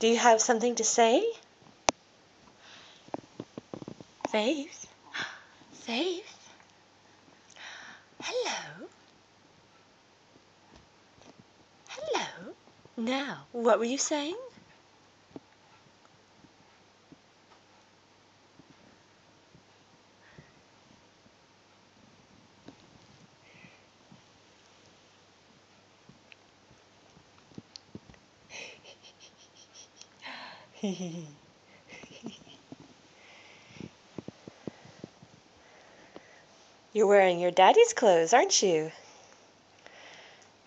Do you have something to say? Faith? Faith? Hello? Hello? Now, what were you saying? You're wearing your daddy's clothes, aren't you?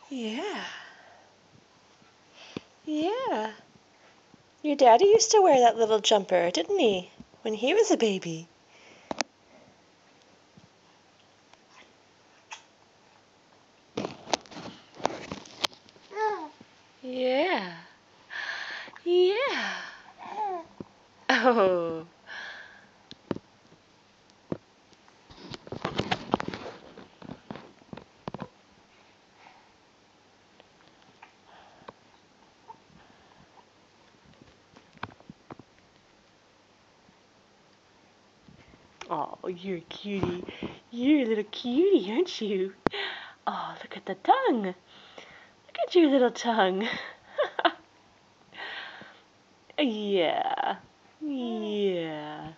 Yeah. Yeah. Your daddy used to wear that little jumper, didn't he? When he was a baby. Yeah. Yeah. Oh. Oh, you're a cutie. You're a little cutie, aren't you? Oh, look at the tongue. Look at your little tongue. Yeah. Yeah.